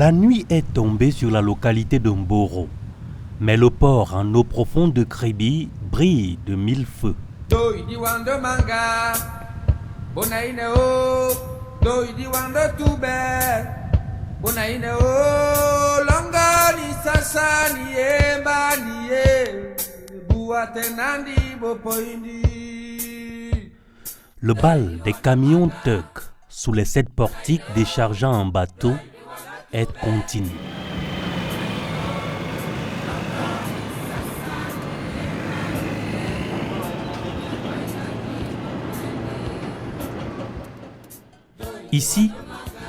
La nuit est tombée sur la localité de Mboro, mais le port en eau profonde de Kribi brille de mille feux. Le bal des camions tug sous les 7 portiques déchargeant en bateau est continu. Ici,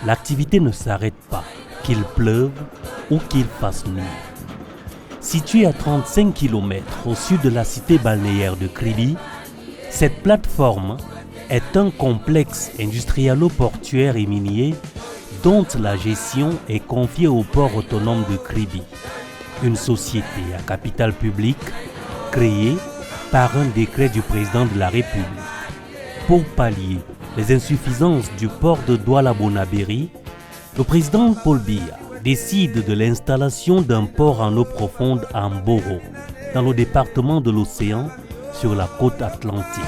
l'activité ne s'arrête pas, qu'il pleuve ou qu'il fasse nuit. Située à 35 km au sud de la cité balnéaire de Kribi, cette plateforme est un complexe industrialo-portuaire et minier dont la gestion est confiée au port autonome de Kribi, une société à capital public créée par un décret du président de la République. Pour pallier les insuffisances du port de Douala-Bonabéry, le président Paul Biya décide de l'installation d'un port en eau profonde à Mboro, dans le département de l'Océan, sur la côte atlantique.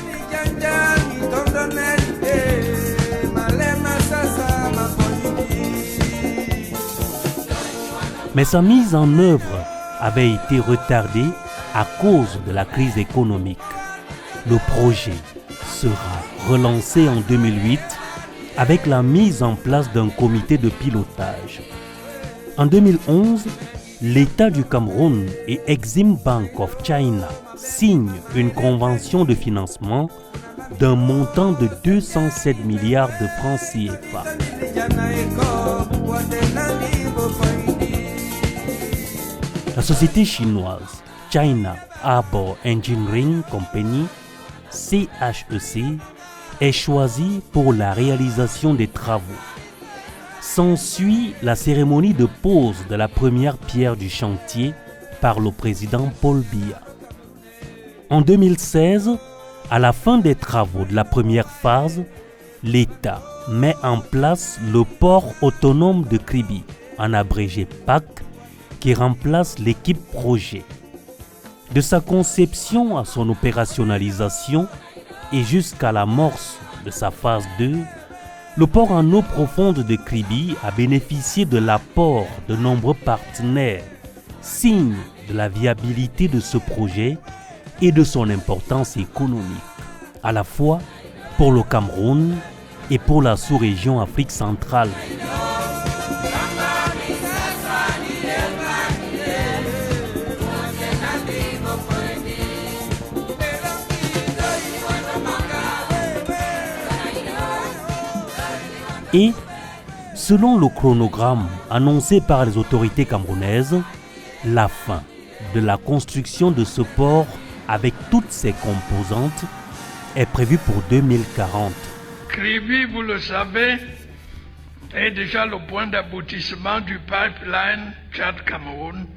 Mais sa mise en œuvre avait été retardée à cause de la crise économique. Le projet sera relancé en 2008 avec la mise en place d'un comité de pilotage. En 2011, l'État du Cameroun et Exim Bank of China signent une convention de financement d'un montant de 207 milliards de francs CFA. La société chinoise China Harbour Engineering Company, CHEC, est choisie pour la réalisation des travaux. S'ensuit la cérémonie de pose de la première pierre du chantier par le président Paul Biya. En 2016, à la fin des travaux de la première phase, l'État met en place le port autonome de Kribi, en abrégé PAC, qui remplace l'équipe projet. De sa conception à son opérationnalisation et jusqu'à l'amorce de sa phase 2, le port en eau profonde de Kribi a bénéficié de l'apport de nombreux partenaires, signe de la viabilité de ce projet et de son importance économique, à la fois pour le Cameroun et pour la sous-région Afrique centrale. Et, selon le chronogramme annoncé par les autorités camerounaises, la fin de la construction de ce port avec toutes ses composantes est prévue pour 2040. Kribi, vous le savez, est déjà le point d'aboutissement du pipeline Tchad-Cameroun,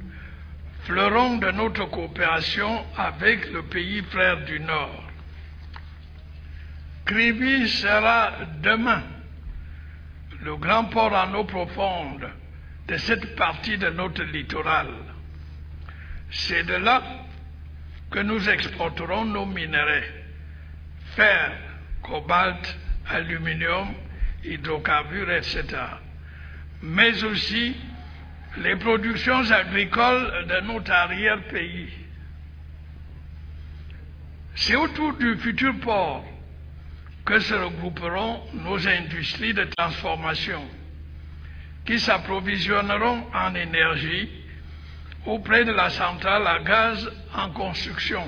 fleuron de notre coopération avec le pays frère du Nord. Kribi sera demain le grand port en eau profonde de cette partie de notre littoral. C'est de là que nous exporterons nos minerais, fer, cobalt, aluminium, hydrocarbures, etc. Mais aussi les productions agricoles de notre arrière-pays. C'est autour du futur port que se regrouperont nos industries de transformation qui s'approvisionneront en énergie auprès de la centrale à gaz en construction.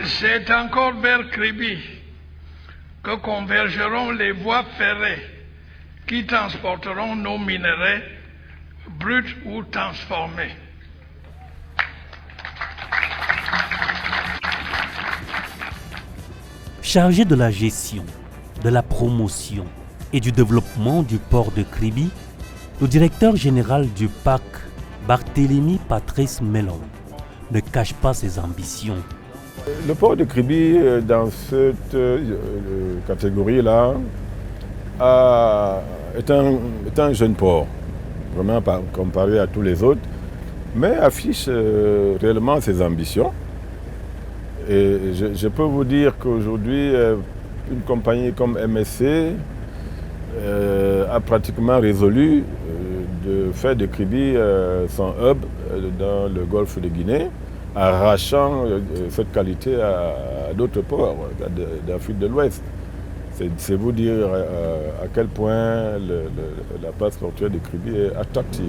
C'est encore vers Kribi que convergeront les voies ferrées qui transporteront nos minerais bruts ou transformés. Chargé de la gestion, de la promotion et du développement du port de Kribi, le directeur général du PAC, Barthélemy Patrice Mellon, ne cache pas ses ambitions. Le port de Kribi, dans cette catégorie-là, est un jeune port, vraiment comparé à tous les autres, mais affiche réellement ses ambitions. Et je peux vous dire qu'aujourd'hui, une compagnie comme MSC a pratiquement résolu de faire de Kribi son hub dans le golfe de Guinée, arrachant cette qualité à d'autres ports d'Afrique de l'Ouest. C'est vous dire à quel point la place portuaire de Kribi est attractive.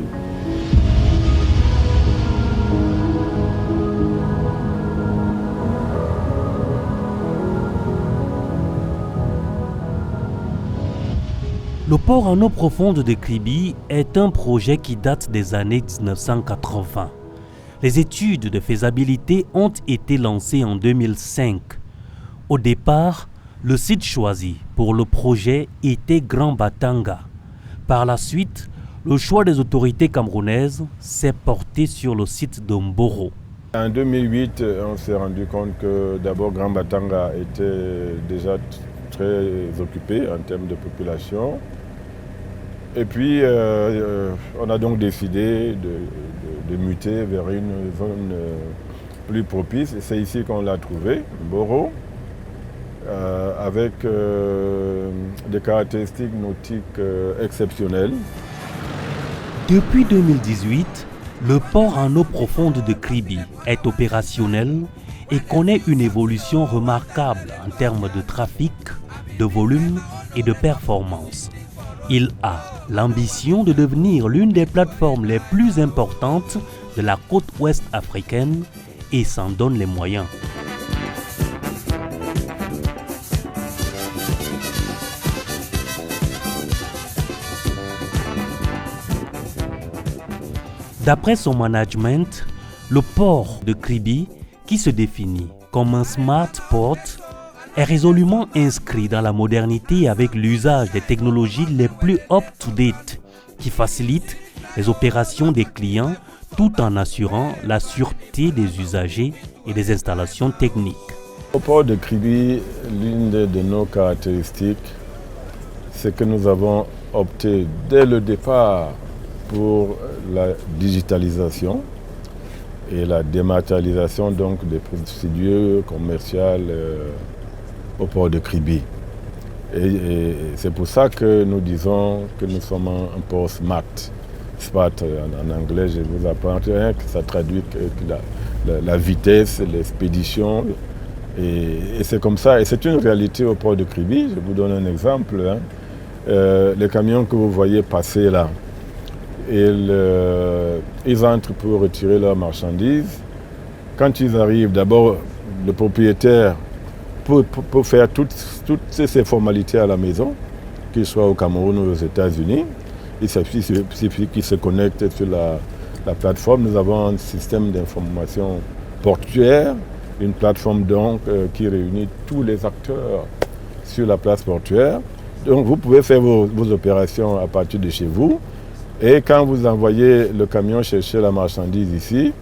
Le port en eau profonde de Kribi est un projet qui date des années 1980. Les études de faisabilité ont été lancées en 2005. Au départ, le site choisi pour le projet était Grand Batanga. Par la suite, le choix des autorités camerounaises s'est porté sur le site de Mboro. En 2008, on s'est rendu compte que d'abord Grand Batanga était déjà très occupé en termes de population. Et puis, on a donc décidé de muter vers une zone plus propice. Et c'est ici qu'on l'a trouvé, Mboro, avec des caractéristiques nautiques exceptionnelles. Depuis 2018, le port en eau profonde de Kribi est opérationnel et connaît une évolution remarquable en termes de trafic, de volume et de performance. Il a l'ambition de devenir l'une des plateformes les plus importantes de la côte ouest africaine et s'en donne les moyens. D'après son management, le port de Kribi, qui se définit comme un smart port, est résolument inscrit dans la modernité avec l'usage des technologies les plus up-to-date qui facilitent les opérations des clients tout en assurant la sûreté des usagers et des installations techniques. Au port de Kribi, l'une de nos caractéristiques, c'est que nous avons opté dès le départ pour la digitalisation et la dématérialisation donc des procédures commerciales au port de Kribi. Et c'est pour ça que nous disons que nous sommes un port smart. Smart en anglais, je vous apprends que ça traduit la vitesse, l'expédition. Et c'est comme ça. Et c'est une réalité au port de Kribi. Je vous donne un exemple. Les camions que vous voyez passer là, ils entrent pour retirer leurs marchandises. Quand ils arrivent, d'abord, le propriétaire pour faire toutes ces formalités à la maison, qu'il soit au Cameroun ou aux États-Unis. Il suffit qu'il se connecte sur la plateforme. Nous avons un système d'information portuaire, une plateforme donc qui réunit tous les acteurs sur la place portuaire. Donc vous pouvez faire vos opérations à partir de chez vous. Et quand vous envoyez le camion chercher la marchandise ici,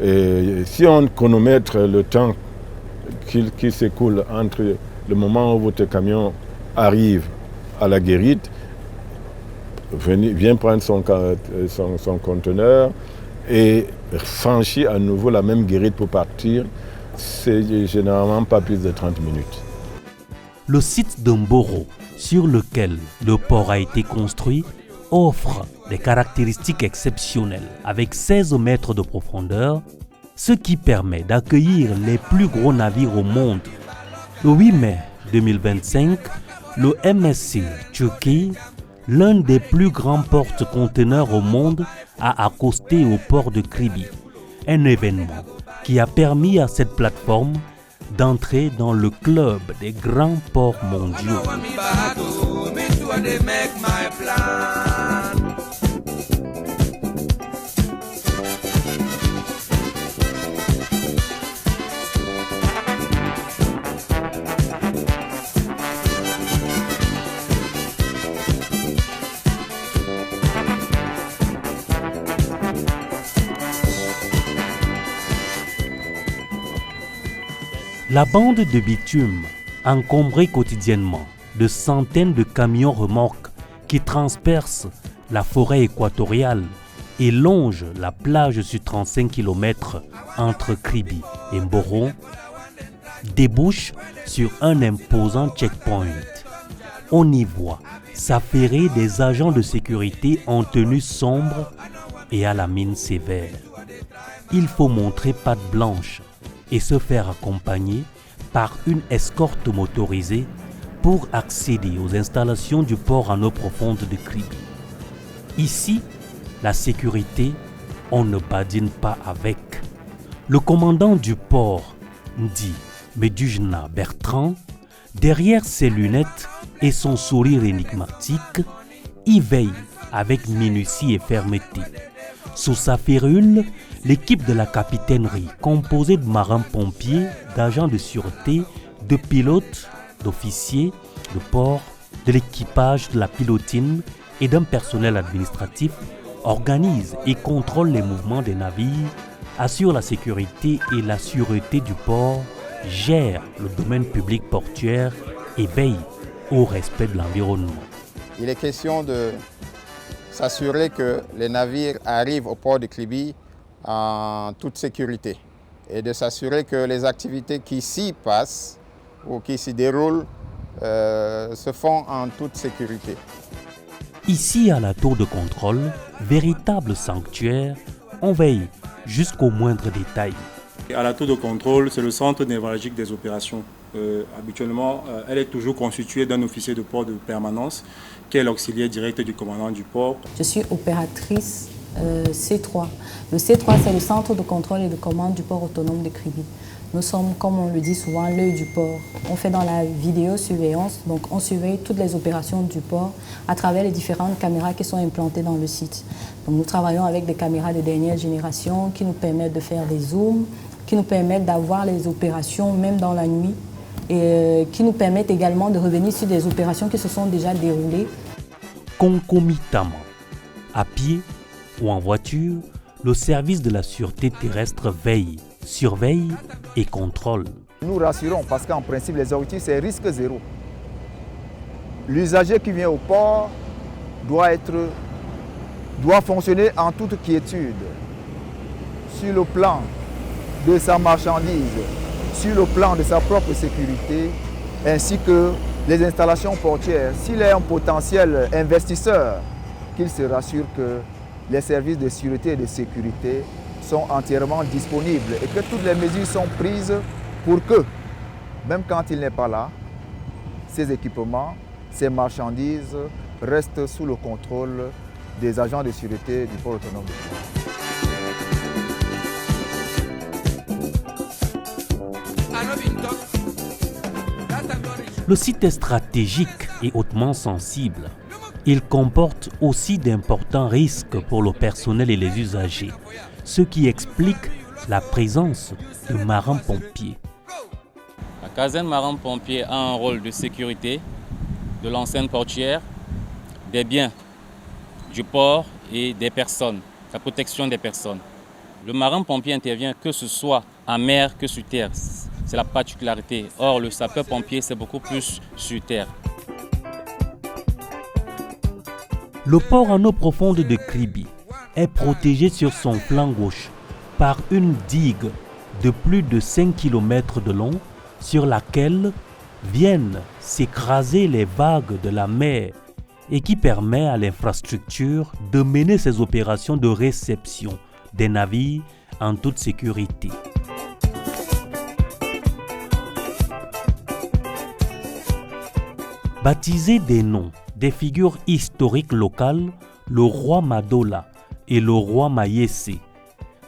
et si on chronomètre le temps qui s'écoule entre le moment où votre camion arrive à la guérite, vient prendre son conteneur et franchit à nouveau la même guérite pour partir, c'est généralement pas plus de 30 minutes. Le site de Mboro, sur lequel le port a été construit, offre des caractéristiques exceptionnelles avec 16 mètres de profondeur, ce qui permet d'accueillir les plus gros navires au monde. Le 8 mai 2025, le MSC Turkey, l'un des plus grands porte-conteneurs au monde, a accosté au port de Kribi. Un événement qui a permis à cette plateforme d'entrer dans le club des grands ports mondiaux. La bande de bitume, encombrée quotidiennement de centaines de camions remorques qui transpercent la forêt équatoriale et longe la plage sur 35 km entre Kribi et Mboro, débouche sur un imposant checkpoint. On y voit s'affairer des agents de sécurité en tenue sombre et à la mine sévère. Il faut montrer patte blanche et se faire accompagner par une escorte motorisée pour accéder aux installations du port en eau profonde de Kribi. Ici, la sécurité, on ne badine pas avec. Le commandant du port, dit Medujna Bertrand, derrière ses lunettes et son sourire énigmatique, y veille avec minutie et fermeté. Sous sa férule, l'équipe de la capitainerie, composée de marins-pompiers, d'agents de sûreté, de pilotes, d'officiers de port, de l'équipage de la pilotine et d'un personnel administratif, organise et contrôle les mouvements des navires, assure la sécurité et la sûreté du port, gère le domaine public portuaire et veille au respect de l'environnement. Il est question de s'assurer que les navires arrivent au port de Kribi en toute sécurité et de s'assurer que les activités qui s'y passent ou qui s'y déroulent se font en toute sécurité. Ici, à la tour de contrôle, véritable sanctuaire, on veille jusqu'au moindre détail. À la tour de contrôle, c'est le centre névralgique des opérations. Habituellement, elle est toujours constituée d'un officier de port de permanence qui est l'auxiliaire direct du commandant du port. Je suis opératrice C3. Le C3, c'est le centre de contrôle et de commande du port autonome de Kribi. Nous sommes, comme on le dit souvent, l'œil du port. On fait dans la vidéosurveillance, donc on surveille toutes les opérations du port à travers les différentes caméras qui sont implantées dans le site. Donc nous travaillons avec des caméras de dernière génération qui nous permettent de faire des zooms, qui nous permettent d'avoir les opérations même dans la nuit et qui nous permettent également de revenir sur des opérations qui se sont déjà déroulées. Concomitamment, à pied ou en voiture, le service de la sûreté terrestre veille, surveille et contrôle. Nous rassurons parce qu'en principe, les objectifs, c'est risque zéro. L'usager qui vient au port doit fonctionner en toute quiétude sur le plan de sa marchandise, sur le plan de sa propre sécurité, ainsi que les installations portuaires. S'il est un potentiel investisseur, qu'il se rassure que les services de sûreté et de sécurité sont entièrement disponibles et que toutes les mesures sont prises pour que, même quand il n'est pas là, ces équipements, ces marchandises restent sous le contrôle des agents de sûreté du port autonome de Kribi. Le site est stratégique et hautement sensible. Il comporte aussi d'importants risques pour le personnel et les usagers, ce qui explique la présence de marins-pompiers. La caserne marin-pompier a un rôle de sécurité de l'enceinte portuaire, des biens du port et des personnes, la protection des personnes. Le marin-pompier intervient que ce soit en mer que sur terre. C'est la particularité. Or, le sapeur-pompier, c'est beaucoup plus sur terre. Le port en eau profonde de Kribi est protégé sur son flanc gauche par une digue de plus de 5 km de long sur laquelle viennent s'écraser les vagues de la mer et qui permet à l'infrastructure de mener ses opérations de réception des navires en toute sécurité. Baptisés des noms des figures historiques locales, le roi Madola et le roi Mayese,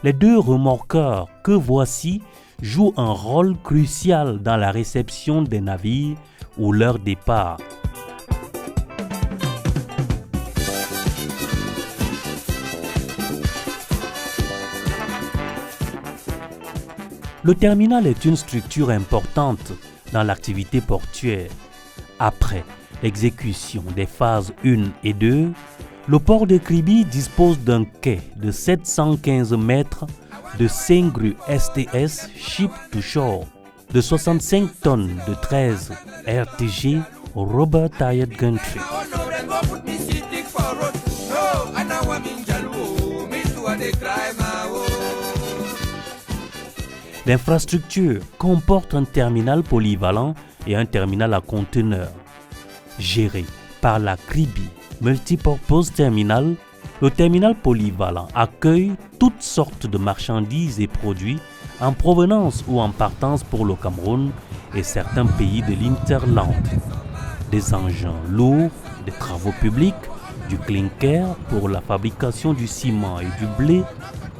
les deux remorqueurs que voici jouent un rôle crucial dans la réception des navires ou leur départ. Le terminal est une structure importante dans l'activité portuaire. Après l'exécution des phases 1 et 2, le port de Kribi dispose d'un quai de 715 mètres de 5 grues STS Ship to Shore de 65 tonnes de 13 RTG Rubber Tired Gantry. L'infrastructure comporte un terminal polyvalent et un terminal à conteneurs. Géré par la CRIBI Multipurpose Terminal, le terminal polyvalent accueille toutes sortes de marchandises et produits en provenance ou en partance pour le Cameroun et certains pays de l'Interland. Des engins lourds, des travaux publics, du clinker pour la fabrication du ciment et du blé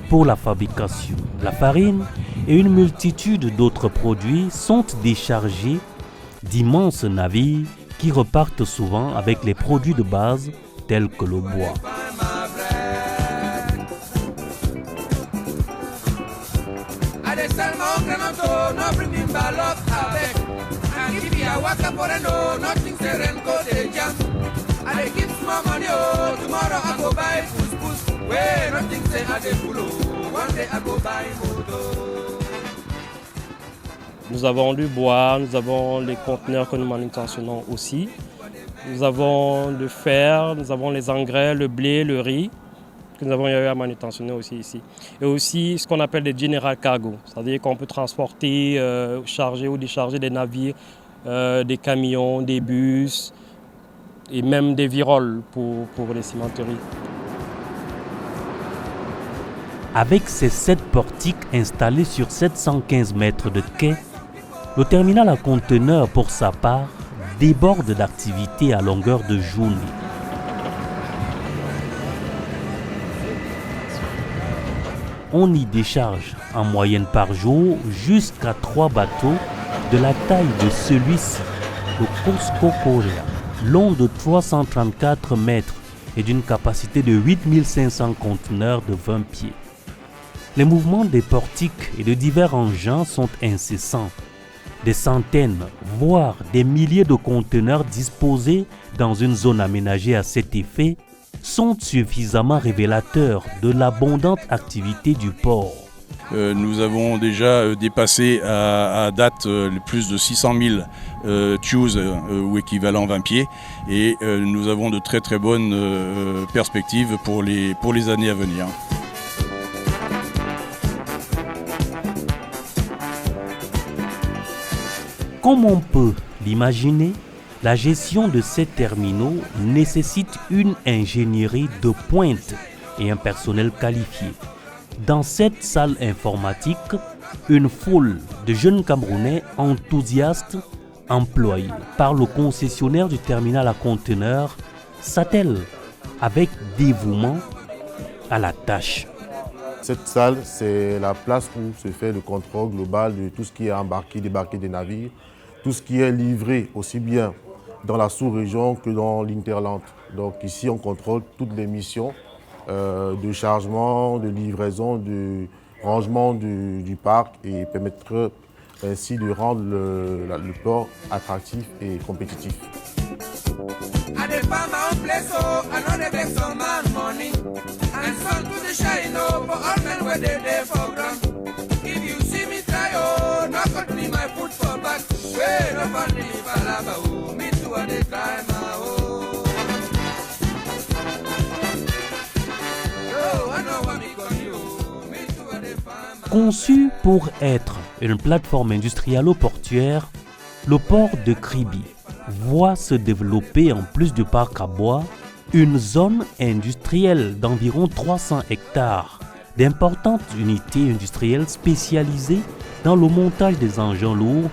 pour la fabrication de la farine et une multitude d'autres produits sont déchargés d'immenses navires qui repartent souvent avec les produits de base tels que le bois. Nous avons du bois, nous avons les conteneurs que nous manutentionnons aussi. Nous avons le fer, nous avons les engrais, le blé, le riz, que nous avons eu à manutentionner aussi ici. Et aussi ce qu'on appelle des general cargo, c'est-à-dire qu'on peut transporter, charger ou décharger des navires, des camions, des bus et même des viroles pour les cimenteries. Avec ses 7 portiques installés sur 715 mètres de quai, le terminal à conteneurs, pour sa part, déborde d'activités à longueur de journée. On y décharge en moyenne par jour jusqu'à 3 bateaux de la taille de celui-ci, le Cosco Korea, long de 334 mètres et d'une capacité de 8500 conteneurs de 20 pieds. Les mouvements des portiques et de divers engins sont incessants. Des centaines, voire des milliers de conteneurs disposés dans une zone aménagée à cet effet sont suffisamment révélateurs de l'abondante activité du port. Nous avons déjà dépassé à date plus de 600 000 TEUs ou équivalent 20 pieds et nous avons de très très bonnes perspectives pour les années à venir. Comme on peut l'imaginer, la gestion de ces terminaux nécessite une ingénierie de pointe et un personnel qualifié. Dans cette salle informatique, une foule de jeunes Camerounais enthousiastes employés par le concessionnaire du terminal à conteneurs s'attellent avec dévouement à la tâche. Cette salle, c'est la place où se fait le contrôle global de tout ce qui est embarqué, débarqué des navires, tout ce qui est livré aussi bien dans la sous-région que dans l'Interland. Donc ici, on contrôle toutes les missions de chargement, de livraison, de rangement du parc et permettre ainsi de rendre le port attractif et compétitif. Conçu pour être une plateforme industrialo-portuaire, le port de Kribi voit se développer, en plus du parc à bois, une zone industrielle d'environ 300 hectares, d'importantes unités industrielles spécialisées dans le montage des engins lourds,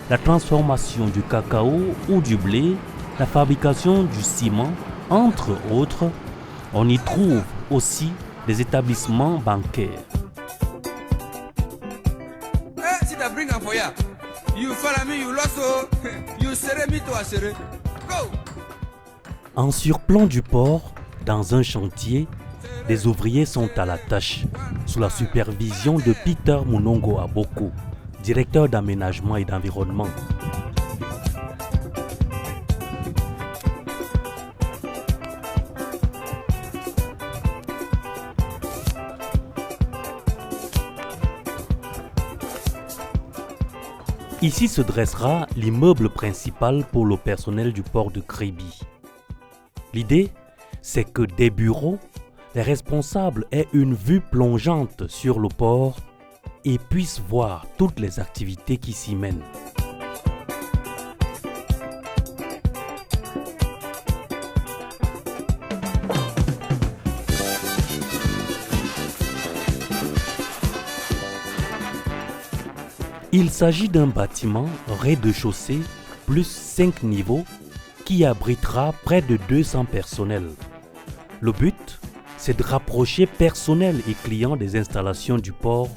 la transformation du cacao ou du blé, la fabrication du ciment, entre autres. On y trouve aussi des établissements bancaires. En surplomb du port, dans un chantier, des ouvriers sont à la tâche, sous la supervision de Peter Munongo Aboko, directeur d'aménagement et d'environnement. Ici se dressera l'immeuble principal pour le personnel du port de Kribi. L'idée, c'est que des bureaux, les responsables aient une vue plongeante sur le port et puissent voir toutes les activités qui s'y mènent. Il s'agit d'un bâtiment rez-de-chaussée plus 5 niveaux qui abritera près de 200 personnels. Le but, c'est de rapprocher personnel et clients des installations du port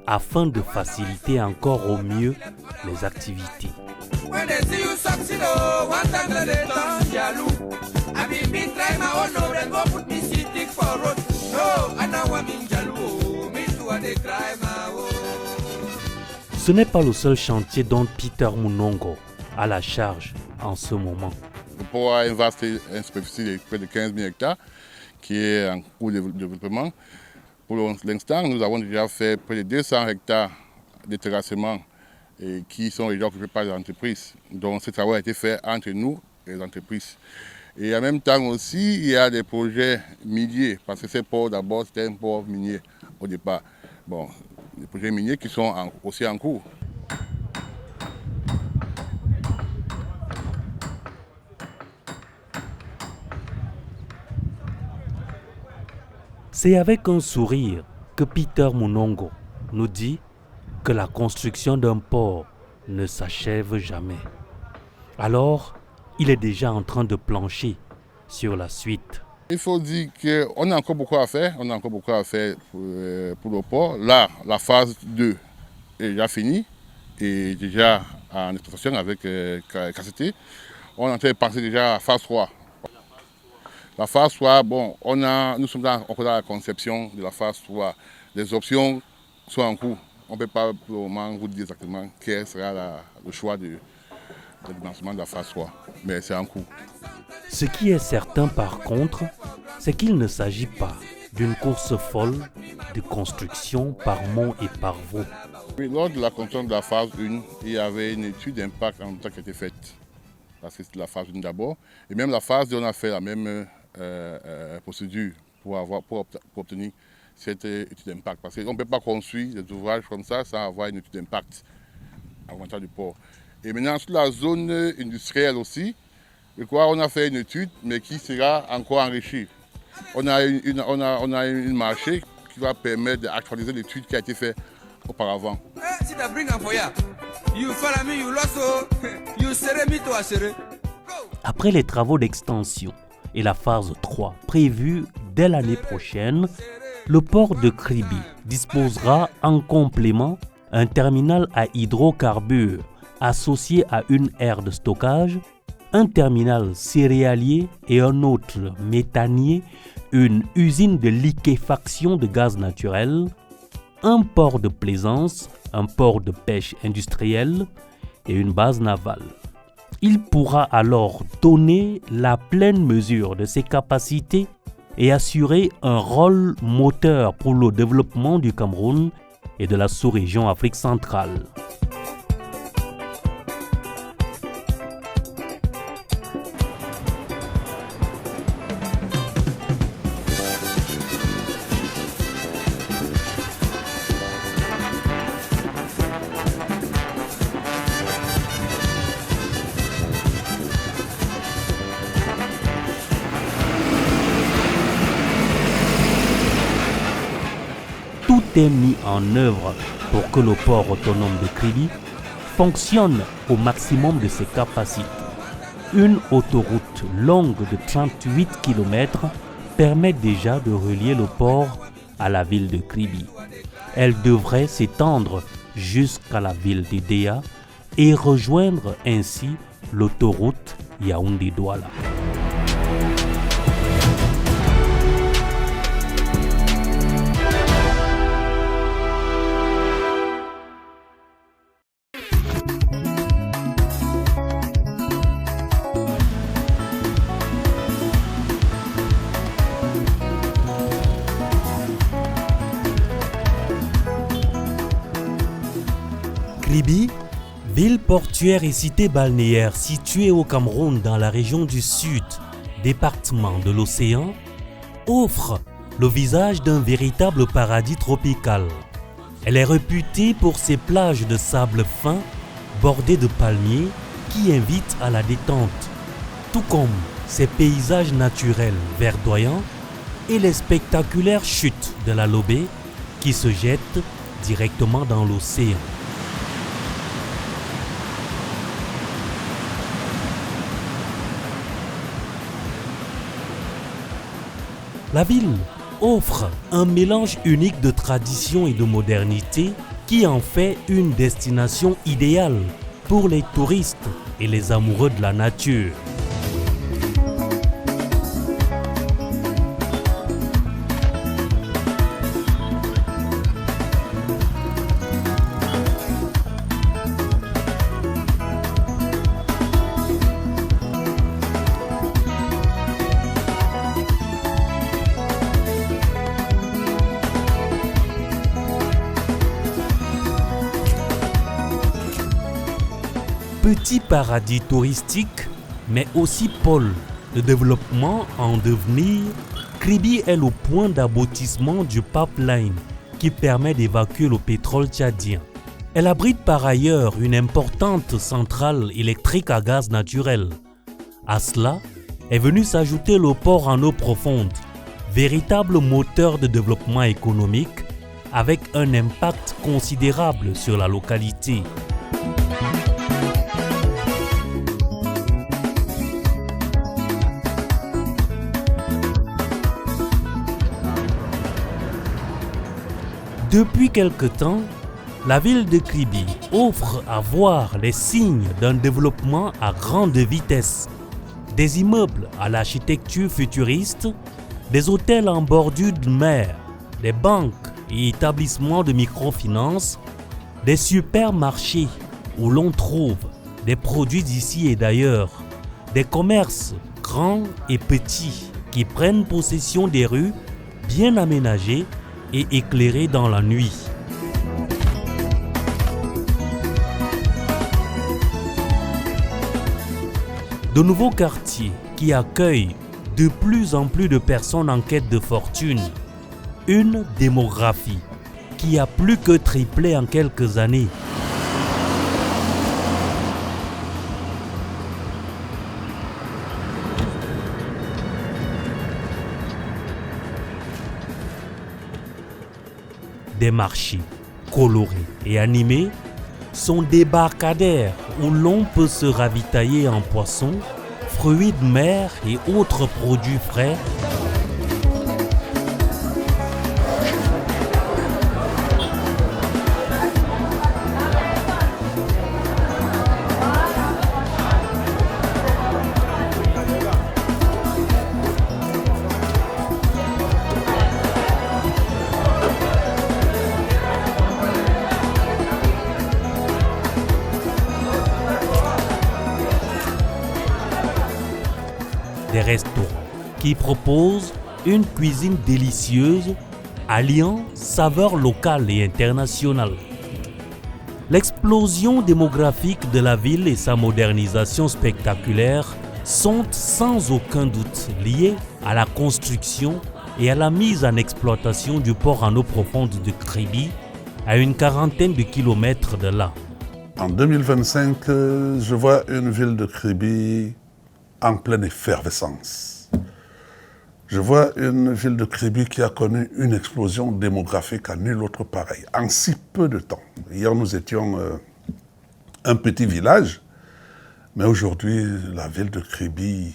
afin de faciliter encore au mieux les activités. Ce n'est pas le seul chantier dont Peter Munongo a la charge en ce moment. Le port a une vaste superficie de près de 15 000 hectares qui est en cours de développement. Pour l'instant, nous avons déjà fait près de 200 hectares de terrassement qui sont déjà occupés par les entreprises. Donc ce travail a été fait entre nous et les entreprises. Et en même temps aussi, il y a des projets miniers, parce que ce port d'abord c'était un port minier au départ. Bon, des projets miniers qui sont aussi en cours. C'est avec un sourire que Peter Munongo nous dit que la construction d'un port ne s'achève jamais. Alors, il est déjà en train de plancher sur la suite. Il faut dire qu'on a encore beaucoup à faire. On a encore beaucoup à faire pour le port. Là, la phase 2 est déjà finie et déjà en exploitation avec KCT. On est en train de penser déjà à la phase 3. La phase 3, bon, nous sommes encore dans la conception de la phase 3. Les options sont en cours. On ne peut pas pour le moment vous dire exactement quel sera le choix du lancement de la phase 3, mais c'est en cours. Ce qui est certain par contre, c'est qu'il ne s'agit pas d'une course folle de construction par mont et par veau. Oui, lors de la construction de la phase 1, il y avait une étude d'impact en même temps qui a été faite. Parce que c'était la phase 1 d'abord. Et même la phase 2, on a fait la même procédure pour obtenir cette étude d'impact. Parce qu'on ne peut pas construire des ouvrages comme ça sans avoir une étude d'impact avant l'entrée du port. Et maintenant, sur la zone industrielle aussi, on a fait une étude, mais qui sera encore enrichie. On a une marché qui va permettre d'actualiser l'étude qui a été faite auparavant. Après les travaux d'extension et la phase 3 prévue dès l'année prochaine, le port de Kribi disposera en complément un terminal à hydrocarbures associé à une aire de stockage, un terminal céréalier et un autre méthanier, une usine de liquéfaction de gaz naturel, un port de plaisance, un port de pêche industrielle et une base navale. Il pourra alors donner la pleine mesure de ses capacités et assurer un rôle moteur pour le développement du Cameroun et de la sous-région Afrique centrale. Tout est mis en œuvre pour que le port autonome de Kribi fonctionne au maximum de ses capacités. Une autoroute longue de 38 km permet déjà de relier le port à la ville de Kribi. Elle devrait s'étendre jusqu'à la ville d'Edea et rejoindre ainsi l'autoroute Yaoundé-Douala. Kribi Ville portuaire et cité balnéaire située au Cameroun dans la région du Sud, département de l'océan, offre le visage d'un véritable paradis tropical. Elle est réputée pour ses plages de sable fin bordées de palmiers qui invitent à la détente, tout comme ses paysages naturels verdoyants et les spectaculaires chutes de la Lobé qui se jettent directement dans l'océan. La ville offre un mélange unique de tradition et de modernité qui en fait une destination idéale pour les touristes et les amoureux de la nature. Petit paradis touristique, mais aussi pôle de développement en devenir, Kribi est le point d'aboutissement du pipeline qui permet d'évacuer le pétrole tchadien. Elle abrite par ailleurs une importante centrale électrique à gaz naturel. À cela est venu s'ajouter le port en eau profonde, véritable moteur de développement économique avec un impact considérable sur la localité. Depuis quelque temps, la ville de Kribi offre à voir les signes d'un développement à grande vitesse. Des immeubles à l'architecture futuriste, des hôtels en bordure de mer, des banques et établissements de microfinance, des supermarchés où l'on trouve des produits d'ici et d'ailleurs, des commerces grands et petits qui prennent possession des rues bien aménagées et éclairé dans la nuit. De nouveaux quartiers qui accueillent de plus en plus de personnes en quête de fortune. Une démographie qui a plus que triplé en quelques années. Des marchés colorés et animés sont des débarcadères où l'on peut se ravitailler en poissons, fruits de mer et autres produits frais. Des restaurants qui proposent une cuisine délicieuse alliant saveurs locales et internationales. L'explosion démographique de la ville et sa modernisation spectaculaire sont sans aucun doute liées à la construction et à la mise en exploitation du port en eau profonde de Kribi, à une quarantaine de kilomètres de là. En 2025, je vois une ville de Kribi en pleine effervescence. Je vois une ville de Kribi qui a connu une explosion démographique à nul autre pareil, en si peu de temps. Hier, nous étions un petit village, mais aujourd'hui, la ville de Kribi,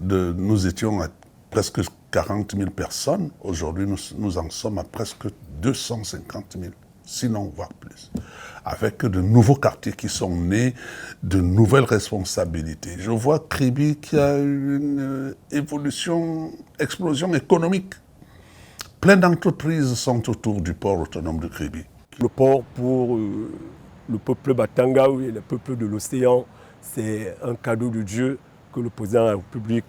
nous étions à presque 40 000 personnes. Aujourd'hui, nous en sommes à presque 250 000, sinon voire plus. Avec de nouveaux quartiers qui sont nés, de nouvelles responsabilités. Je vois Kribi qui a une explosion économique. Plein d'entreprises sont autour du port autonome de Kribi. Le port pour le peuple Batanga et le peuple de l'océan, c'est un cadeau de Dieu que le président de la République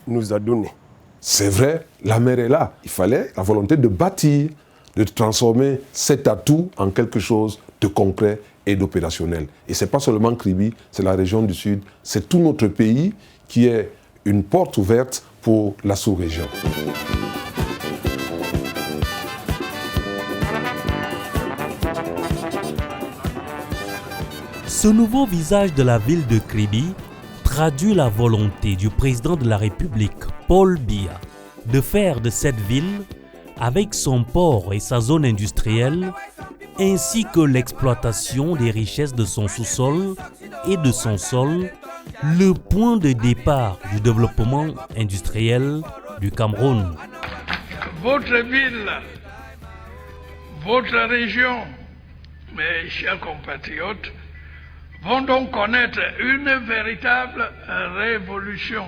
nous a donné. C'est vrai, la mer est là. Il fallait la volonté de bâtir, de transformer cet atout en quelque chose de concret et d'opérationnel. Et ce n'est pas seulement Kribi, c'est la région du Sud, c'est tout notre pays qui est une porte ouverte pour la sous-région. Ce nouveau visage de la ville de Kribi traduit la volonté du président de la République, Paul Biya, de faire de cette ville, avec son port et sa zone industrielle, ainsi que l'exploitation des richesses de son sous-sol et de son sol, le point de départ du développement industriel du Cameroun. Votre ville, votre région, mes chers compatriotes, vont donc connaître une véritable révolution.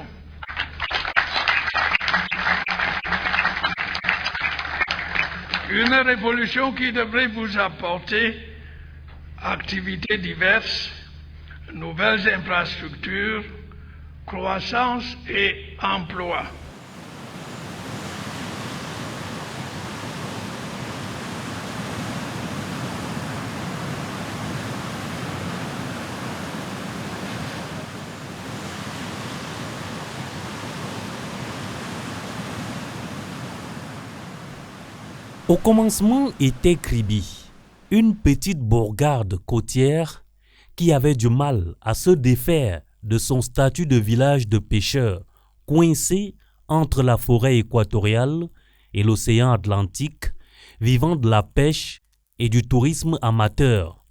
Une révolution qui devrait vous apporter activités diverses, nouvelles infrastructures, croissance et emploi. Au commencement était Kribi, une petite bourgade côtière qui avait du mal à se défaire de son statut de village de pêcheurs, coincé entre la forêt équatoriale et l'océan Atlantique, vivant de la pêche et du tourisme amateur,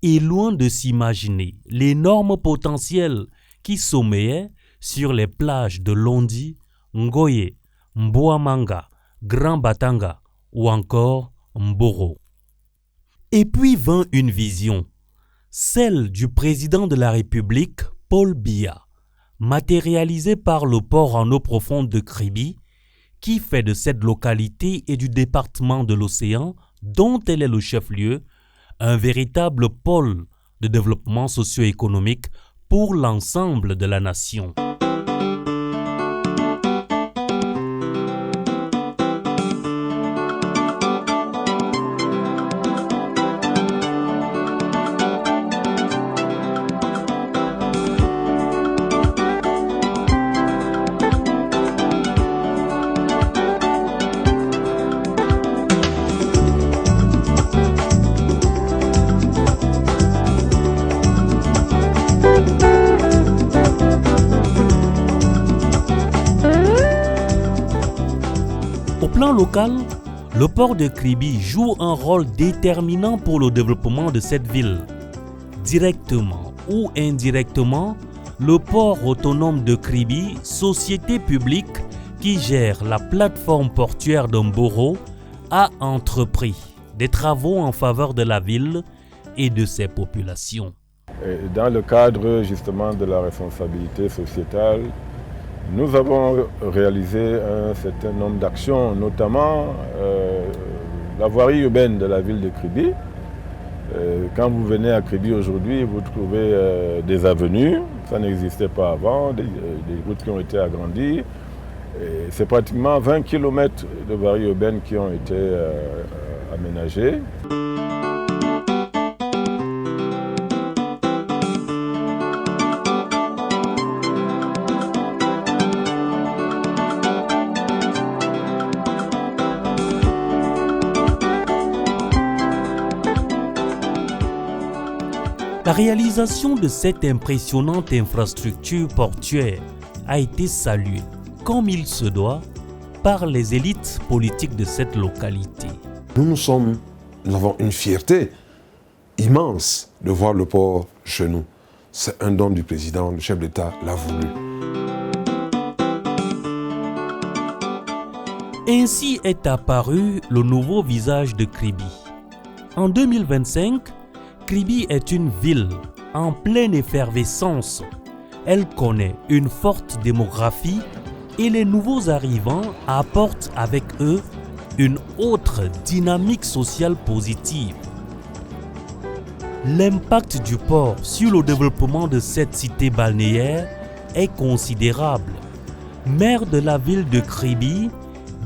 et loin de s'imaginer l'énorme potentiel qui sommeillait sur les plages de Londi, Ngoye, Mboamanga, Grand Batanga, ou encore Mboro. Et puis vint une vision, celle du président de la République, Paul Biya, matérialisée par le port en eau profonde de Kribi, qui fait de cette localité et du département de l'océan, dont elle est le chef-lieu, un véritable pôle de développement socio-économique pour l'ensemble de la nation. Au plan local, le port de Kribi joue un rôle déterminant pour le développement de cette ville. Directement ou indirectement, le port autonome de Kribi, société publique qui gère la plateforme portuaire de Mboro, a entrepris des travaux en faveur de la ville et de ses populations. Dans le cadre justement de la responsabilité sociétale, nous avons réalisé un certain nombre d'actions, notamment la voirie urbaine de la ville de Kribi. Quand vous venez à Kribi aujourd'hui, vous trouvez des avenues, ça n'existait pas avant, des routes qui ont été agrandies. C'est pratiquement 20 km de voirie urbaine qui ont été aménagées. La réalisation de cette impressionnante infrastructure portuaire a été saluée, comme il se doit, par les élites politiques de cette localité. Nous avons une fierté immense de voir le port chez nous. C'est un don du président, le chef d'État l'a voulu. Ainsi est apparu le nouveau visage de Kribi. En 2025, Kribi est une ville en pleine effervescence. Elle connaît une forte démographie et les nouveaux arrivants apportent avec eux une autre dynamique sociale positive. L'impact du port sur le développement de cette cité balnéaire est considérable. Maire de la ville de Kribi,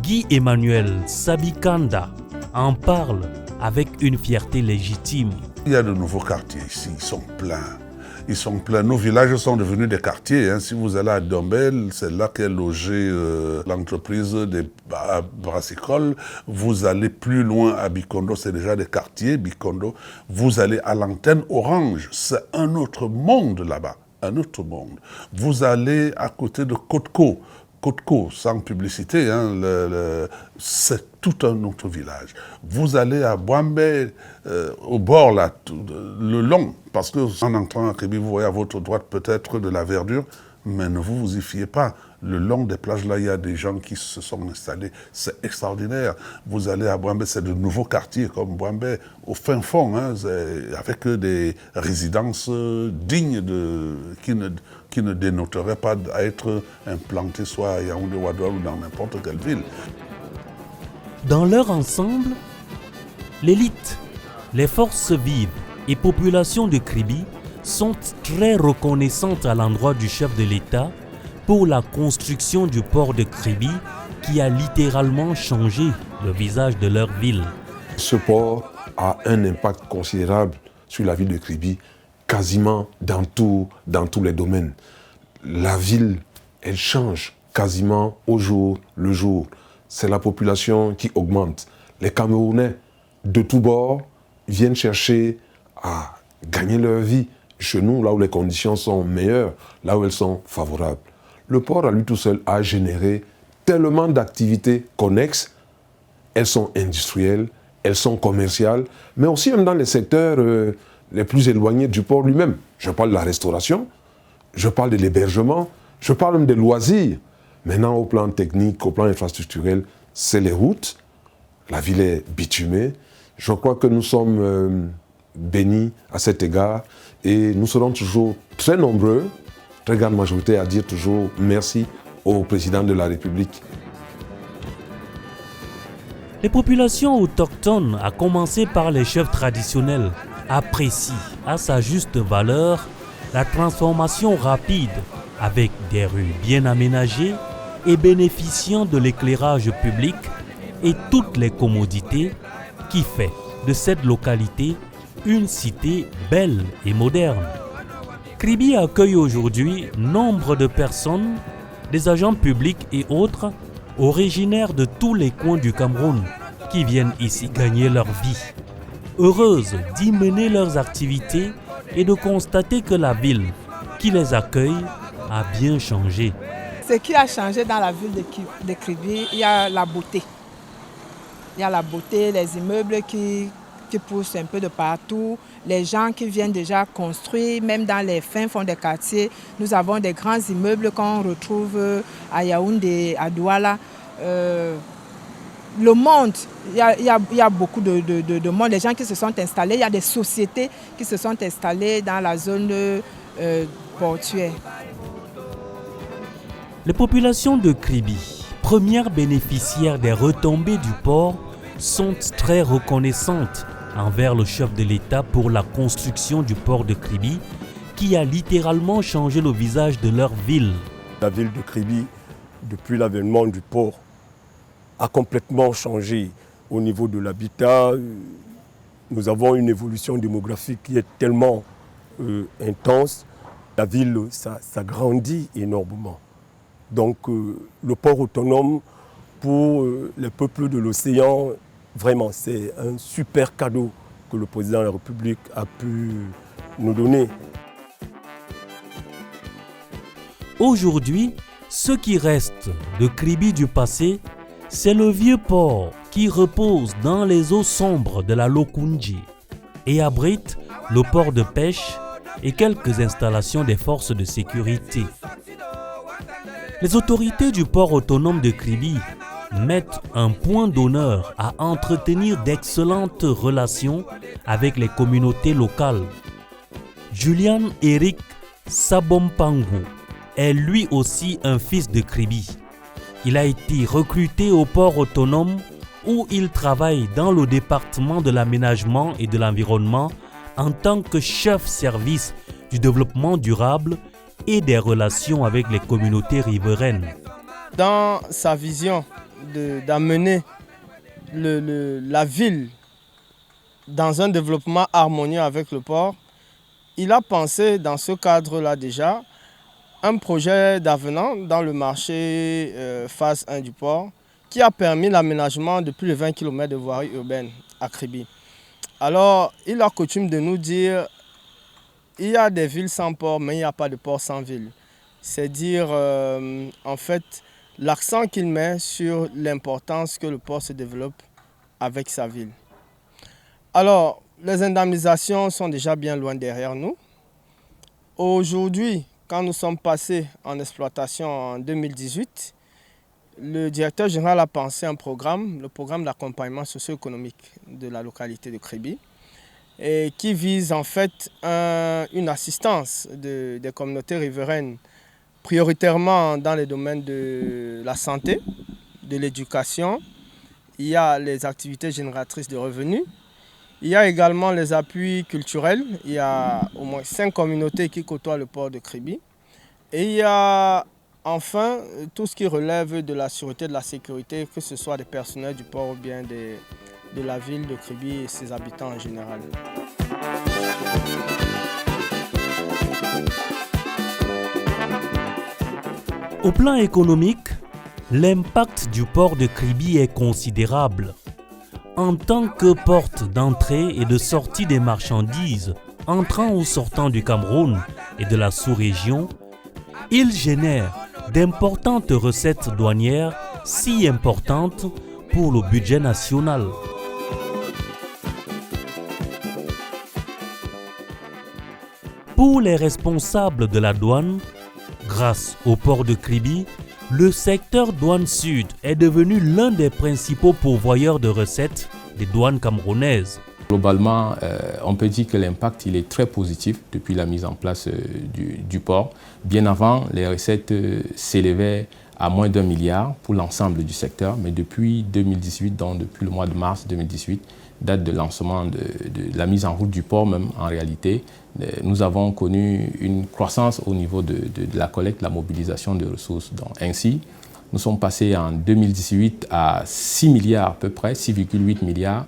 Guy-Emmanuel Sabikanda en parle avec une fierté légitime. Il y a de nouveaux quartiers ici, ils sont pleins. Ils sont pleins. Nos villages sont devenus des quartiers. Hein. Si vous allez à Dombel, c'est là qu'est logée l'entreprise des brassicoles. Vous allez plus loin à Bikondo, c'est déjà des quartiers, Bikondo. Vous allez à l'antenne Orange, c'est un autre monde là-bas, un autre monde. Vous allez à côté de Kotko. Kotko, sans publicité, hein, c'est tout un autre village. Vous allez à Bwambe, au bord là, le long, parce qu'en entrant à Kribi, vous voyez à votre droite peut-être de la verdure, mais ne vous y fiez pas. Le long des plages, là, il y a des gens qui se sont installés. C'est extraordinaire. Vous allez à Bwambe, c'est de nouveaux quartiers comme Bwambe, au fin fond, hein, avec des résidences dignes qui ne dénoteraient pas à être implantées soit à Yaoundé, Ouadouar ou dans n'importe quelle ville. Dans leur ensemble, l'élite, les forces vives et populations de Kribi sont très reconnaissantes à l'endroit du chef de l'État pour la construction du port de Kribi qui a littéralement changé le visage de leur ville. Ce port a un impact considérable sur la ville de Kribi, quasiment dans tous les domaines. La ville, elle change quasiment au jour le jour. C'est la population qui augmente. Les Camerounais de tous bords viennent chercher à gagner leur vie chez nous, là où les conditions sont meilleures, là où elles sont favorables. Le port à lui tout seul a généré tellement d'activités connexes. Elles sont industrielles, elles sont commerciales, mais aussi même dans les secteurs les plus éloignés du port lui-même. Je parle de la restauration, je parle de l'hébergement, je parle même des loisirs. Maintenant, au plan technique, au plan infrastructurel, c'est les routes. La ville est bitumée. Je crois que nous sommes bénis à cet égard et nous serons toujours très nombreux, très grande majorité, à dire toujours merci au président de la République. Les populations autochtones, à commencer par les chefs traditionnels, apprécient à sa juste valeur la transformation rapide avec des rues bien aménagées et bénéficiant de l'éclairage public et toutes les commodités qui fait de cette localité une cité belle et moderne. Kribi accueille aujourd'hui nombre de personnes, des agents publics et autres, originaires de tous les coins du Cameroun qui viennent ici gagner leur vie. Heureuses d'y mener leurs activités et de constater que la ville qui les accueille a bien changé. Ce qui a changé dans la ville de Kribi, il y a la beauté. Il y a la beauté, les immeubles qui poussent un peu de partout, les gens qui viennent déjà construire, même dans les fins fonds des quartiers. Nous avons des grands immeubles qu'on retrouve à Yaoundé, à Douala. Le monde, il y a beaucoup de monde, des gens qui se sont installés, il y a des sociétés qui se sont installées dans la zone portuaire. Les populations de Kribi, premières bénéficiaires des retombées du port, sont très reconnaissantes envers le chef de l'État pour la construction du port de Kribi qui a littéralement changé le visage de leur ville. La ville de Kribi, depuis l'avènement du port, a complètement changé au niveau de l'habitat. Nous avons une évolution démographique qui est tellement intense. La ville, ça grandit énormément. Donc le port autonome pour les peuples de l'océan, vraiment, c'est un super cadeau que le président de la République a pu nous donner. Aujourd'hui, ce qui reste de Kribi du passé, c'est le vieux port qui repose dans les eaux sombres de la Lokunji et abrite le port de pêche et quelques installations des forces de sécurité. Les autorités du port autonome de Kribi mettent un point d'honneur à entretenir d'excellentes relations avec les communautés locales. Julian Eric Sabompango est lui aussi un fils de Kribi. Il a été recruté au port autonome où il travaille dans le département de l'aménagement et de l'environnement en tant que chef service du développement durable et des relations avec les communautés riveraines. Dans sa vision d'amener la ville dans un développement harmonieux avec le port, il a pensé dans ce cadre-là déjà un projet d'avenant dans le marché phase 1 du port qui a permis l'aménagement de plus de 20 km de voirie urbaine à Kribi. Alors, il a coutume de nous dire il y a des villes sans port, mais il n'y a pas de port sans ville. C'est dire, en fait, l'accent qu'il met sur l'importance que le port se développe avec sa ville. Alors, les indemnisations sont déjà bien loin derrière nous. Aujourd'hui, quand nous sommes passés en exploitation en 2018, le directeur général a pensé un programme, le programme d'accompagnement socio-économique de la localité de Kribi, et qui vise en fait une assistance des communautés riveraines, prioritairement dans les domaines de la santé, de l'éducation. Il y a les activités génératrices de revenus. Il y a également les appuis culturels. Il y a au moins 5 communautés qui côtoient le port de Kribi. Et il y a enfin tout ce qui relève de la sûreté, de la sécurité, que ce soit des personnels du port ou bien de la ville de Kribi et ses habitants en général. Au plan économique, l'impact du port de Kribi est considérable. En tant que porte d'entrée et de sortie des marchandises entrant ou sortant du Cameroun et de la sous-région, il génère d'importantes recettes douanières si importantes pour le budget national. Pour les responsables de la douane, grâce au port de Kribi, le secteur douane sud est devenu l'un des principaux pourvoyeurs de recettes des douanes camerounaises. Globalement, on peut dire que l'impact il est très positif depuis la mise en place du port. Bien avant, les recettes s'élevaient à moins d'1 milliard pour l'ensemble du secteur, mais depuis 2018, donc depuis le mois de mars 2018, date de lancement de la mise en route du port même en réalité, nous avons connu une croissance au niveau de la collecte, la mobilisation de ressources. Donc, ainsi, nous sommes passés en 2018 à 6 milliards à peu près, 6,8 milliards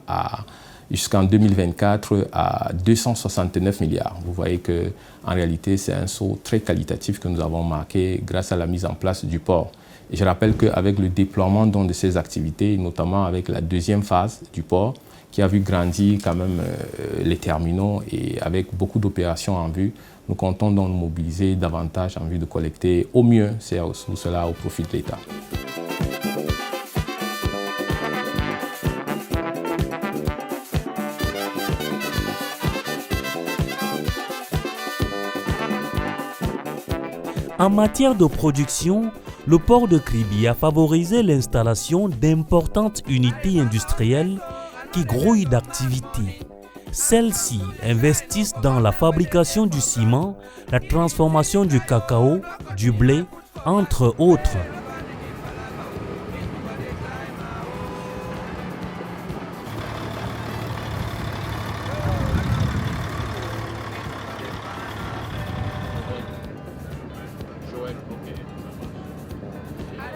jusqu'en 2024 à 269 milliards. Vous voyez qu'en réalité, c'est un saut très qualitatif que nous avons marqué grâce à la mise en place du port. Et je rappelle qu'avec le déploiement de ces activités, notamment avec la deuxième phase du port, qui a vu grandir quand même les terminaux et avec beaucoup d'opérations en vue, nous comptons donc nous mobiliser davantage en vue de collecter au mieux, c'est cela au profit de l'État. En matière de production, le port de Kribi a favorisé l'installation d'importantes unités industrielles qui grouillent d'activités. Celles-ci investissent dans la fabrication du ciment, la transformation du cacao, du blé, entre autres.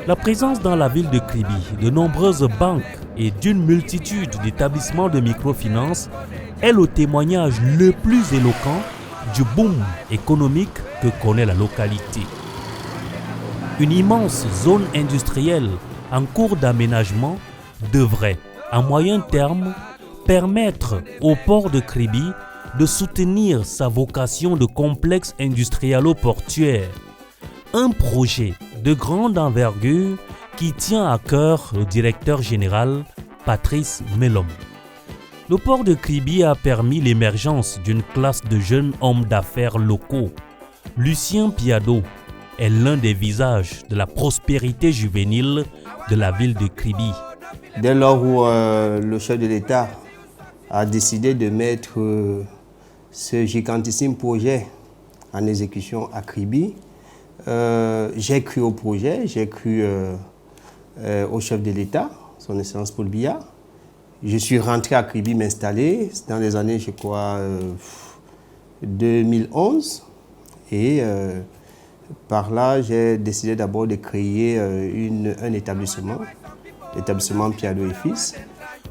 La présence dans la ville de Kribi de nombreuses banques et d'une multitude d'établissements de microfinance est le témoignage le plus éloquent du boom économique que connaît la localité. Une immense zone industrielle en cours d'aménagement devrait, à moyen terme, permettre au port de Kribi de soutenir sa vocation de complexe industrialo-portuaire. Un projet de grande envergure qui tient à cœur le directeur général Patrice Melom. Le port de Kribi a permis l'émergence d'une classe de jeunes hommes d'affaires locaux. Lucien Piado est l'un des visages de la prospérité juvénile de la ville de Kribi. Dès lors où le chef de l'État a décidé de mettre ce gigantissime projet en exécution à Kribi, j'ai cru au projet, j'ai cru au chef de l'État, son Excellence Paul Biya. Je suis rentré à Kribi m'installer dans les années, je crois, 2011. Et par là, j'ai décidé d'abord de créer un établissement, l'établissement Piado et Fils.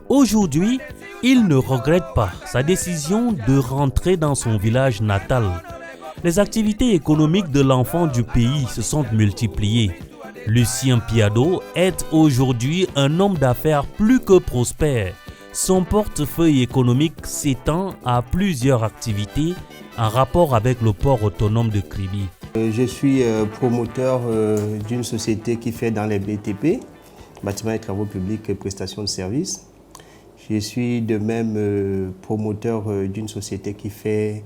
Aujourd'hui, Il ne regrette pas sa décision de rentrer dans son village natal. Les activités économiques de l'enfant du pays se sont multipliées. Lucien Piado est aujourd'hui un homme d'affaires plus que prospère. Son portefeuille économique s'étend à plusieurs activités en rapport avec le port autonome de Kribi. Je suis promoteur d'une société qui fait dans les BTP, bâtiments et travaux publics et prestations de services. Je suis de même promoteur d'une société qui fait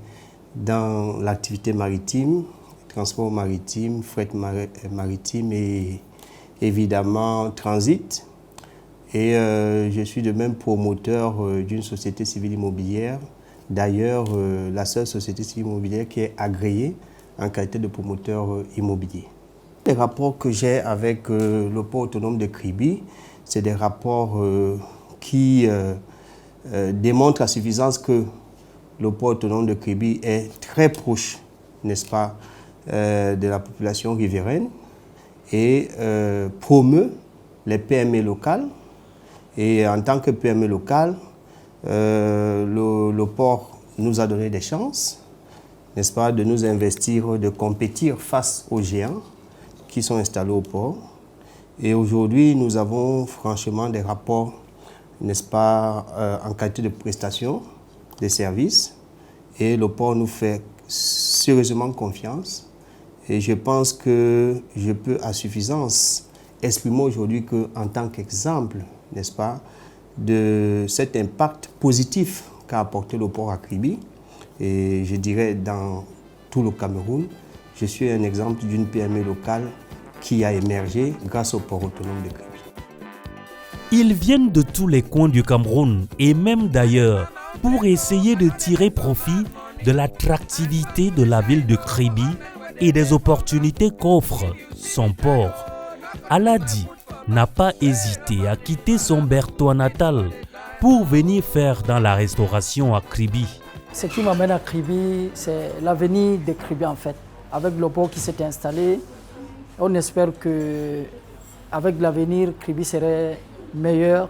dans l'activité maritime, transport maritime, fret maritime et évidemment transit. Et je suis de même promoteur d'une société civile immobilière, d'ailleurs la seule société civile immobilière qui est agréée en qualité de promoteur immobilier. Les rapports que j'ai avec le port autonome de Kribi, c'est des rapports qui démontrent à suffisance que le port autonome de Kribi est très proche, n'est-ce pas, de la population riveraine et promeut les PME locales. Et en tant que PME locale, le port nous a donné des chances, n'est-ce pas, de nous investir, de compétir face aux géants qui sont installés au port. Et aujourd'hui, nous avons franchement des rapports, n'est-ce pas, en qualité de prestation des services. Et le port nous fait sérieusement confiance. Et je pense que je peux à suffisance exprimer aujourd'hui qu'en tant qu'exemple, n'est-ce pas, de cet impact positif qu'a apporté le port à Kribi, et je dirais dans tout le Cameroun, je suis un exemple d'une PME locale qui a émergé grâce au port autonome de Kribi. Ils viennent de tous les coins du Cameroun et même d'ailleurs pour essayer de tirer profit de l'attractivité de la ville de Kribi et des opportunités qu'offre son port. Aladi n'a pas hésité à quitter son Bertois natal pour venir faire dans la restauration à Kribi. Ce qui m'amène à Kribi, c'est l'avenir de Kribi en fait. Avec le port qui s'est installé, on espère qu'avec l'avenir, Kribi serait meilleur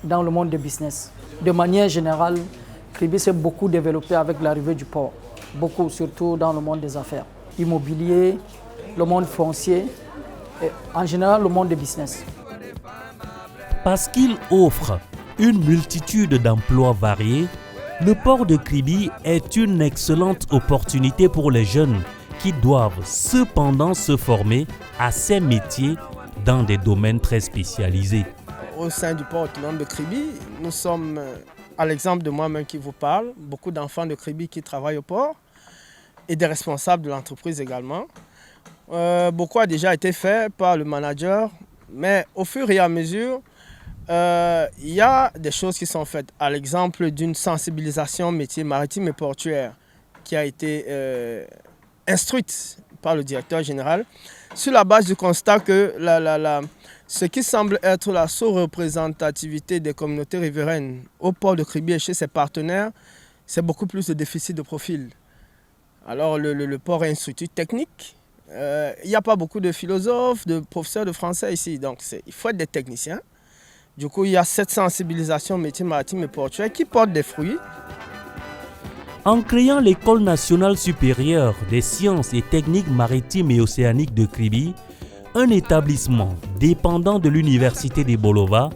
dans le monde du business. De manière générale, Kribi s'est beaucoup développé avec l'arrivée du port. Beaucoup, surtout dans le monde des affaires. Immobilier, le monde foncier, et en général le monde du business. Parce qu'il offre une multitude d'emplois variés, le port de Kribi est une excellente opportunité pour les jeunes qui doivent cependant se former à ces métiers dans des domaines très spécialisés. Au sein du port autonome de Kribi, nous sommes, à l'exemple de moi-même qui vous parle, beaucoup d'enfants de Kribi qui travaillent au port et des responsables de l'entreprise également. Beaucoup a déjà été fait par le manager, mais au fur et à mesure, il y a des choses qui sont faites. À l'exemple d'une sensibilisation métier maritime et portuaire qui a été instruite par le directeur général sur la base du constat que ce qui semble être la sous-représentativité des communautés riveraines au port de Kribi et chez ses partenaires, c'est beaucoup plus de déficit de profil. Alors le port est une structure technique. Il n'y a pas beaucoup de philosophes, de professeurs de français ici, donc il faut être des techniciens. Du coup, il y a cette sensibilisation métier maritime et portuaire qui porte des fruits. En créant l'École nationale supérieure des sciences et techniques maritimes et océaniques de Kribi, un établissement dépendant de l'Université de Bolova,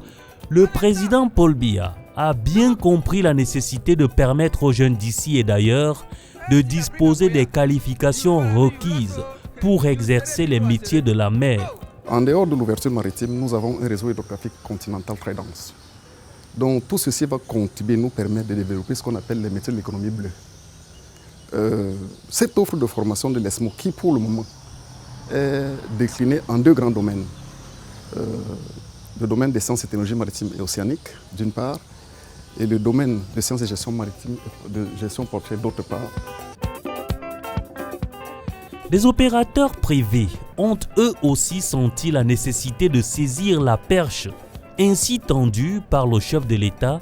le président Paul Biya a bien compris la nécessité de permettre aux jeunes d'ici et d'ailleurs de disposer des qualifications requises pour exercer les métiers de la mer. En dehors de l'ouverture maritime, nous avons un réseau hydrographique continental très dense. Donc tout ceci va contribuer, nous permettre de développer ce qu'on appelle les métiers de l'économie bleue. Cette offre de formation de l'ESMO, qui pour le moment est déclinée en deux grands domaines. Le domaine des sciences et technologies maritimes et océaniques, d'une part, et le domaine de sciences et gestion maritime et de gestion portuaire, d'autre part. Les opérateurs privés ont eux aussi senti la nécessité de saisir la perche ainsi tendue par le chef de l'État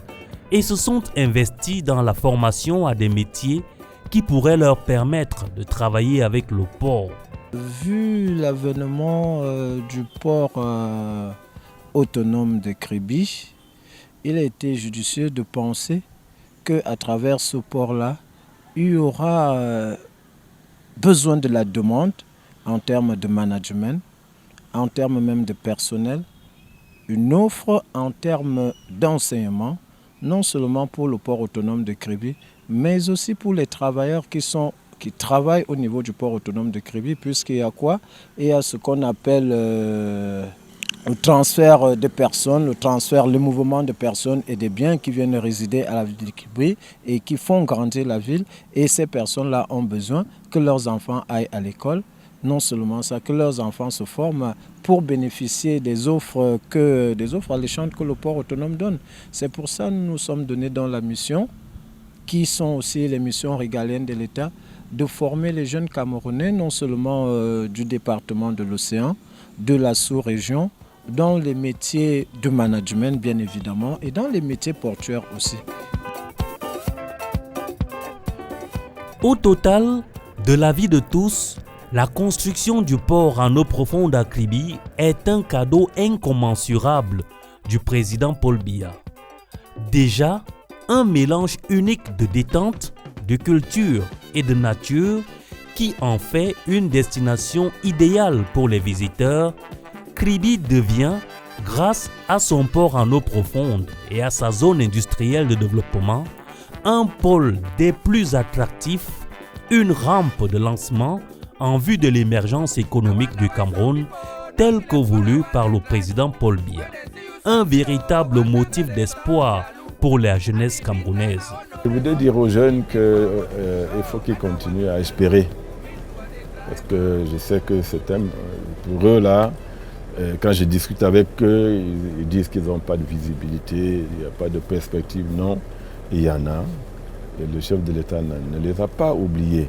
et se sont investis dans la formation à des métiers qui pourraient leur permettre de travailler avec le port. Vu l'avènement du port autonome de Kribi, il a été judicieux de penser qu'à travers ce port-là, il y aura besoin de la demande en termes de management, en termes même de personnel, une offre en termes d'enseignement, non seulement pour le port autonome de Kribi, mais aussi pour les travailleurs qui travaillent au niveau du port autonome de Kribi, puisqu'il y a quoi? Il y a ce qu'on appelle le transfert de personnes, le mouvement de personnes et des biens qui viennent résider à la ville de Kribi et qui font grandir la ville. Et ces personnes-là ont besoin que leurs enfants aillent à l'école. Non seulement ça, que leurs enfants se forment pour bénéficier des offres alléchantes que le port autonome donne. C'est pour ça que nous nous sommes donnés dans la mission, qui sont aussi les missions régaliennes de l'État, de former les jeunes Camerounais, non seulement du département de l'Océan, de la sous-région, dans les métiers de management bien évidemment, et dans les métiers portuaires aussi. Au total, de l'avis de tous, la construction du port en eau profonde à Kribi est un cadeau incommensurable du président Paul Biya. Déjà, un mélange unique de détente, de culture et de nature qui en fait une destination idéale pour les visiteurs, Kribi devient, grâce à son port en eau profonde et à sa zone industrielle de développement, un pôle des plus attractifs, une rampe de lancement en vue de l'émergence économique du Cameroun tel que voulu par le président Paul Biya. Un véritable motif d'espoir pour la jeunesse camerounaise. Je voudrais dire aux jeunes qu'il faut qu'ils continuent à espérer. Parce que je sais que ce thème, pour eux là, quand je discute avec eux, ils disent qu'ils n'ont pas de visibilité, il n'y a pas de perspective. Non, il y en a. Et le chef de l'État ne les a pas oubliés.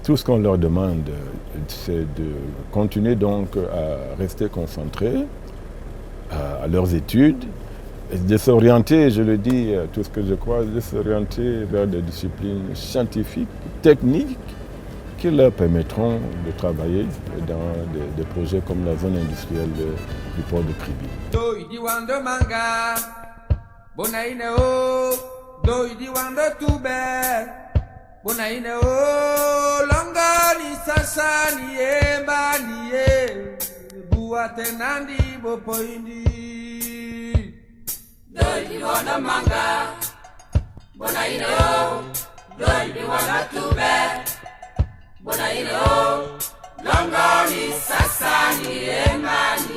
Tout ce qu'on leur demande, c'est de continuer donc à rester concentrés à leurs études, et de s'orienter, je le dis, tout ce que je crois, de s'orienter vers des disciplines scientifiques, techniques, qui leur permettront de travailler dans des projets comme la zone industrielle du port de Kribi. Bonaine o longani sasa niye mbaniye buate nandi bopoindi doi wana manga bonaine o doi wana tube bonaine o longani sasa niye mbaniye